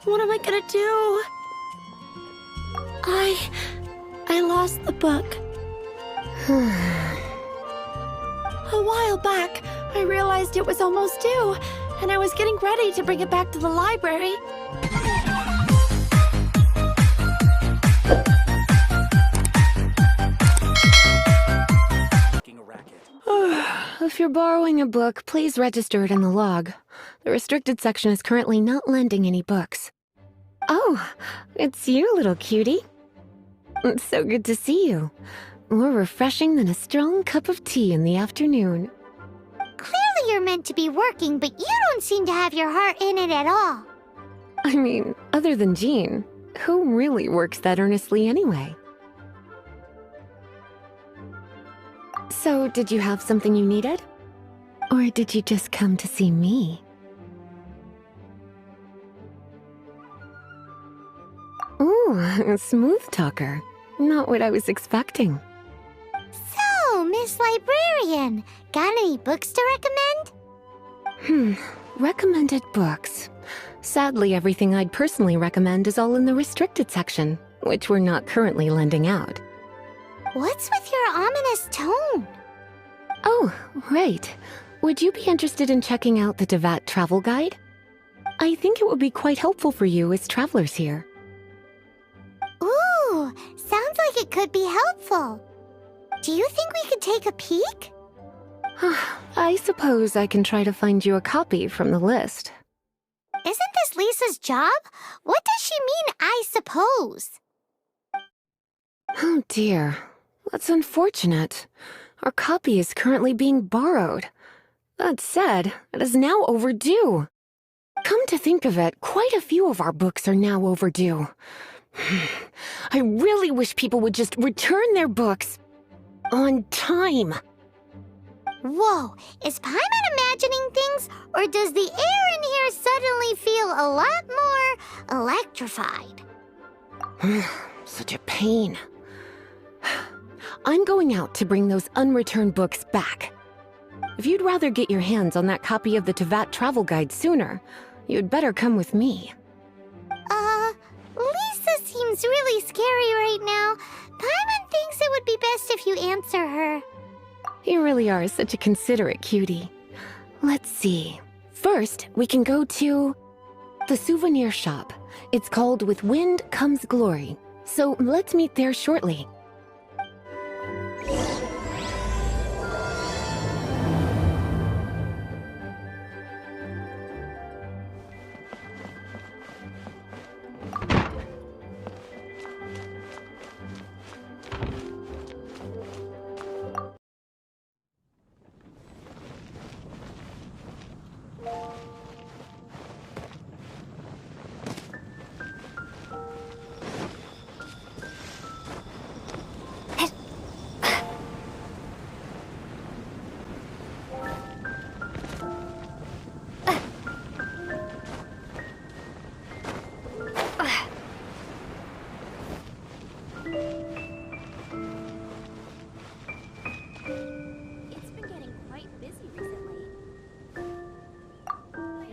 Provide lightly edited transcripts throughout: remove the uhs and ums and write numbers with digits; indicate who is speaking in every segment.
Speaker 1: What am I gonna do? I lost the book. A while back, I realized it was almost due, and I was getting ready to bring it back to the library. If you're borrowing a book, please register it in the log. The restricted section is currently not lending any books. Oh, it's you, little cutie. It's so good to see you. More refreshing than a strong cup of tea in the afternoon.
Speaker 2: Clearly you're meant to be working, but you don't seem to have your heart in it at all.
Speaker 1: I mean, other than Jean, who really works that earnestly anyway? So, did you have something you needed? Or did you just come to see me? Ooh, a smooth talker. Not what I was expecting.
Speaker 2: So, Miss Librarian, got any books to recommend?
Speaker 1: Recommended books. Sadly, everything I'd personally recommend is all in the restricted section, which we're not currently lending out.
Speaker 2: What's with your ominous tone?
Speaker 1: Oh, right. Would you be interested in checking out the Devat travel guide? I think it would be quite helpful for you as travelers here.
Speaker 2: Ooh, sounds like it could be helpful. Do you think we could take a peek?
Speaker 1: I suppose I can try to find you a copy from the list.
Speaker 2: Isn't this Lisa's job? What does she mean, I suppose?
Speaker 1: Oh dear, that's unfortunate. Our copy is currently being borrowed. That said, it is now overdue. Come to think of it, quite a few of our books are now overdue. I really wish people would just return their books on time.
Speaker 2: Whoa, is Paimon imagining things, or does the air in here suddenly feel a lot more electrified?
Speaker 1: Such a pain. I'm going out to bring those unreturned books back. If you'd rather get your hands on that copy of the Tevat travel guide sooner, you'd better come with me.
Speaker 2: Lisa seems really scary right now. Paimon thinks it would be best if you answer her.
Speaker 1: You really are such a considerate cutie. Let's see. First, we can go to the souvenir shop. It's called With Wind Comes Glory. So let's meet there shortly.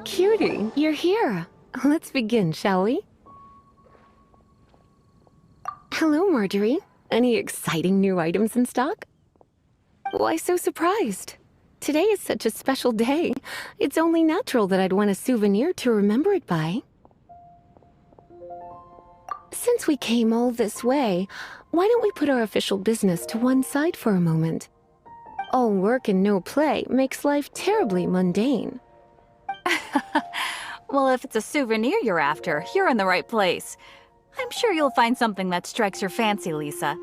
Speaker 1: Cutie, you're here. Let's begin, shall we? Hello, Marjorie. Any exciting new items in stock? Why so surprised? Today is such a special day. It's only natural that I'd want a souvenir to remember it by. Since we came all this way, why don't we put our official business to one side for a moment? All work and no play makes life terribly mundane.
Speaker 3: Well, if it's a souvenir you're after, you're in the right place. I'm sure you'll find something that strikes your fancy, Lisa.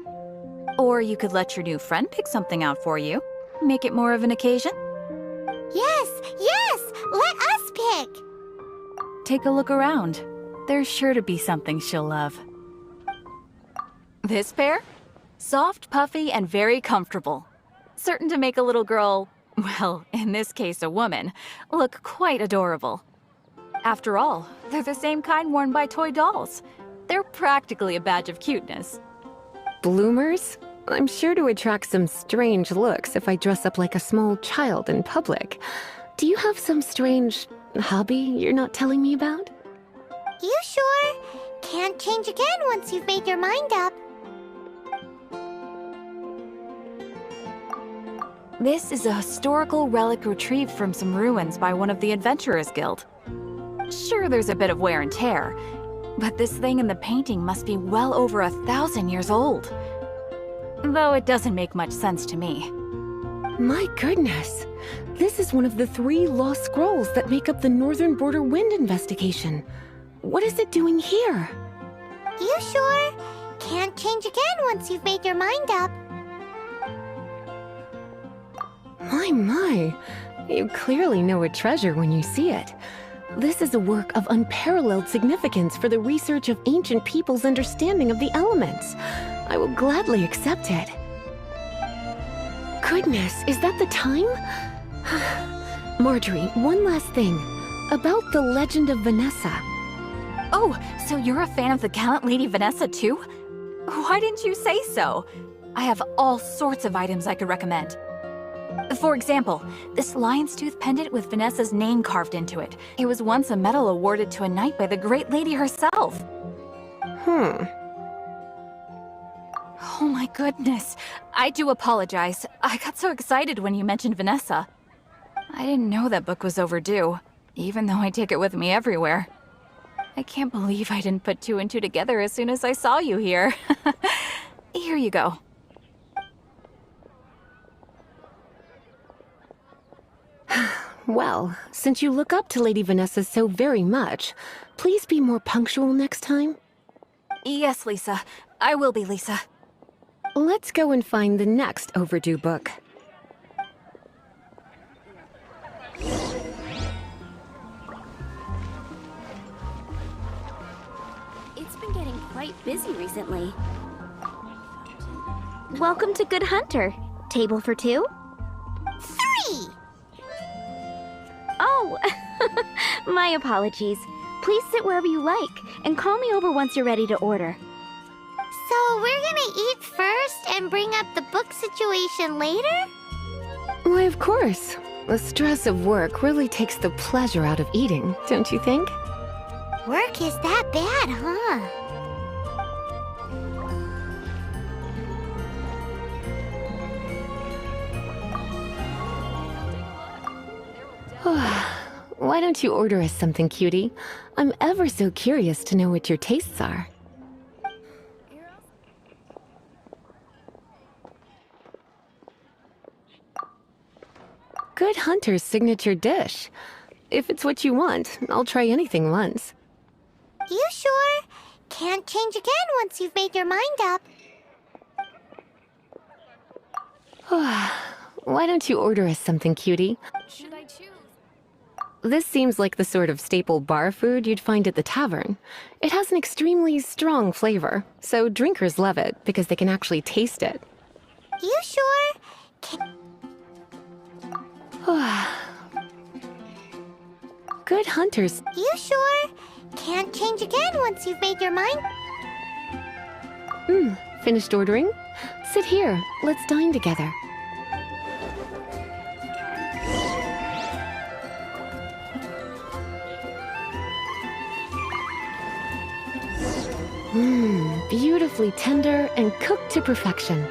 Speaker 3: Or you could let your new friend pick something out for you. Make it more of an occasion.
Speaker 2: Yes, let us pick.
Speaker 3: Take a look around. There's sure to be something she'll love. This pair? Soft, puffy, and very comfortable. Certain to make a little girl, well, in this case a woman, look quite adorable. After all, they're the same kind worn by toy dolls. They're practically a badge of cuteness.
Speaker 1: Bloomers? I'm sure to attract some strange looks if I dress up like a small child in public. Do you have some strange hobby you're not telling me about?
Speaker 2: You sure? Can't change again once you've made your mind up.
Speaker 3: This is a historical relic retrieved from some ruins by one of the Adventurers Guild. Sure, there's a bit of wear and tear, but this thing in the painting must be well over 1,000 years old. Though it doesn't make much sense to me.
Speaker 1: My goodness! This is one of the 3 lost scrolls that make up the Northern Border Wind investigation. What is it doing here?
Speaker 2: You sure? Can't change again once you've made your mind up.
Speaker 1: My. You clearly know a treasure when you see it. This is a work of unparalleled significance for the research of ancient people's understanding of the elements. I will gladly accept it. Goodness, is that the time? Marjorie, one last thing. About the legend of Vanessa.
Speaker 3: Oh, so you're a fan of the gallant Lady Vanessa too? Why didn't you say so? I have all sorts of items I could recommend. For example, this lion's tooth pendant with Vanessa's name carved into it. It was once a medal awarded to a knight by the great lady herself. Oh my goodness. I do apologize. I got so excited when you mentioned Vanessa. I didn't know that book was overdue, even though I take it with me everywhere. I can't believe I didn't put 2 and 2 together as soon as I saw you here. Here you go.
Speaker 1: Well, since you look up to Lady Vanessa so very much, please be more punctual next time.
Speaker 3: Yes, Lisa. I will be, Lisa.
Speaker 1: Let's go and find the next overdue book.
Speaker 4: It's been getting quite busy recently. Welcome to Good Hunter. Table for 2?
Speaker 2: 3!
Speaker 4: Oh, my apologies. Please sit wherever you like, and call me over once you're ready to order.
Speaker 2: So we're gonna eat first and bring up the book situation later?
Speaker 1: Why, of course. The stress of work really takes the pleasure out of eating, don't you think?
Speaker 2: Work is that bad, huh?
Speaker 1: Why don't you order us something, cutie? I'm ever so curious to know what your tastes are. Good Hunter's signature dish. If it's what you want, I'll try anything once.
Speaker 2: You sure? Can't change again once you've made your mind up.
Speaker 1: Why don't you order us something, cutie?
Speaker 3: Should I choose?
Speaker 1: This seems like the sort of staple bar food you'd find at the tavern. It has an extremely strong flavor, so drinkers love it because they can actually taste it.
Speaker 2: You sure?
Speaker 1: Good Hunters.
Speaker 2: You sure? Can't change again once you've made your mind.
Speaker 1: Finished ordering? Sit here. Let's dine together. Beautifully tender and cooked to perfection.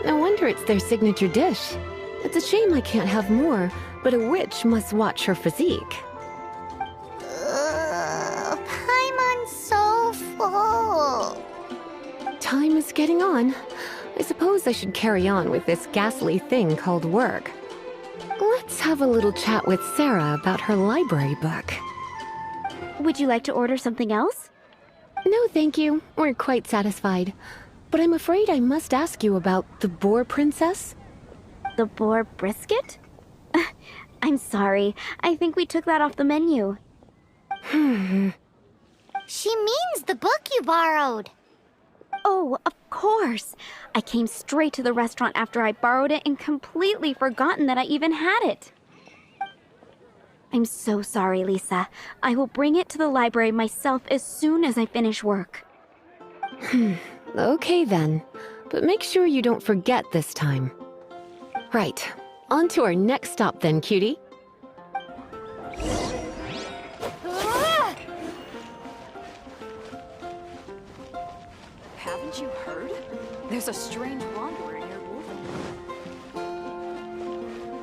Speaker 1: No wonder it's their signature dish. It's a shame I can't have more, but a witch must watch her physique.
Speaker 2: Paimon's so full.
Speaker 1: Time is getting on. I suppose I should carry on with this ghastly thing called work. Let's have a little chat with Sarah about her library book.
Speaker 4: Would you like to order something else?
Speaker 1: No, thank you. We're quite satisfied. But I'm afraid I must ask you about the Boar Princess.
Speaker 4: The boar brisket? I'm sorry. I think we took that off the menu.
Speaker 2: She means the book you borrowed.
Speaker 4: Oh, of course. I came straight to the restaurant after I borrowed it and completely forgotten that I even had it. I'm so sorry, Lisa. I will bring it to the library myself as soon as I finish work.
Speaker 1: Okay then. But make sure you don't forget this time. Right. On to our next stop then, cutie.
Speaker 3: Haven't you heard? There's a strange wanderer near Wolfen.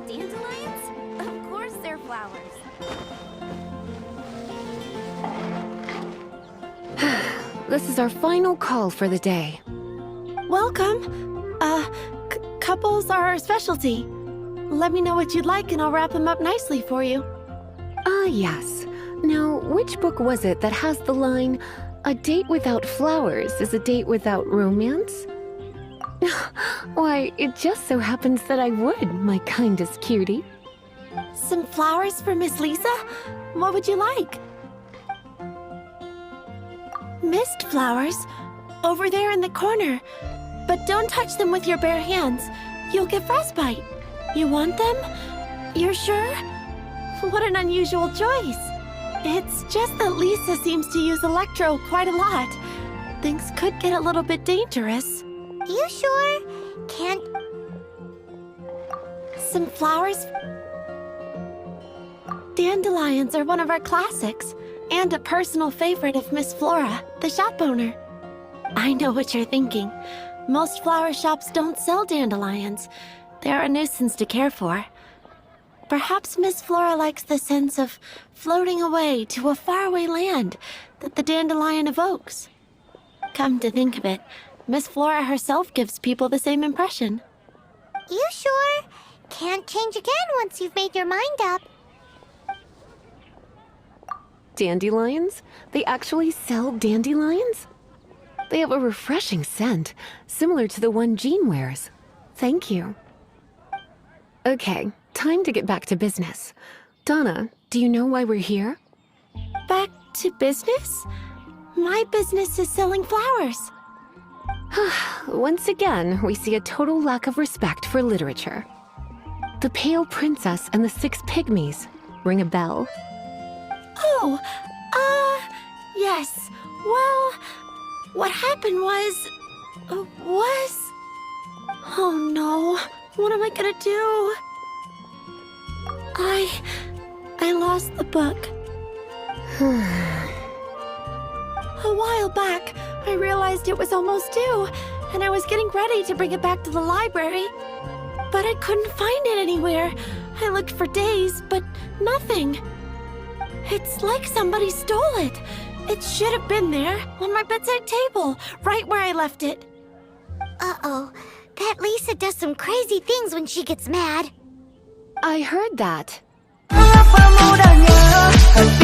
Speaker 4: Dandelions? Of course they're flowers.
Speaker 1: This is our final call for the day.
Speaker 5: Welcome. Couples are our specialty. Let me know what you'd like and I'll wrap them up nicely for you.
Speaker 1: Yes. Now, which book was it that has the line, "A date without flowers is a date without romance"? Why, it just so happens that I would, my kindest cutie.
Speaker 5: Some flowers for Miss Lisa? What would you like? Mist flowers? Over there in the corner. But don't touch them with your bare hands. You'll get frostbite. You want them? You're sure? What an unusual choice. It's just that Lisa seems to use Electro quite a lot. Things could get a little bit dangerous.
Speaker 2: You sure? Can't...
Speaker 5: Some flowers? Dandelions are one of our classics, and a personal favorite of Miss Flora, the shop owner. I know what you're thinking. Most flower shops don't sell dandelions. They're a nuisance to care for. Perhaps Miss Flora likes the sense of floating away to a faraway land that the dandelion evokes. Come to think of it, Miss Flora herself gives people the same impression.
Speaker 2: You sure? Can't change again once you've made your mind up.
Speaker 1: Dandelions? They actually sell dandelions? They have a refreshing scent, similar to the one Jean wears. Thank you. Okay, time to get back to business. Donna, do you know why we're here?
Speaker 5: Back to business? My business is selling flowers.
Speaker 1: Once again, we see a total lack of respect for literature. The Pale Princess and the Six Pygmies. Ring a bell?
Speaker 5: Oh, yes. Well, what happened was... Oh no, what am I gonna do? I lost the book. A while back, I realized it was almost due, and I was getting ready to bring it back to the library. But I couldn't find it anywhere. I looked for days, but nothing. It's like somebody stole it. It should have been there, on my bedside table, right where I left it.
Speaker 2: Uh-oh. That Lisa does some crazy things when she gets mad.
Speaker 1: I heard that.
Speaker 6: Mengapa mudahnya hati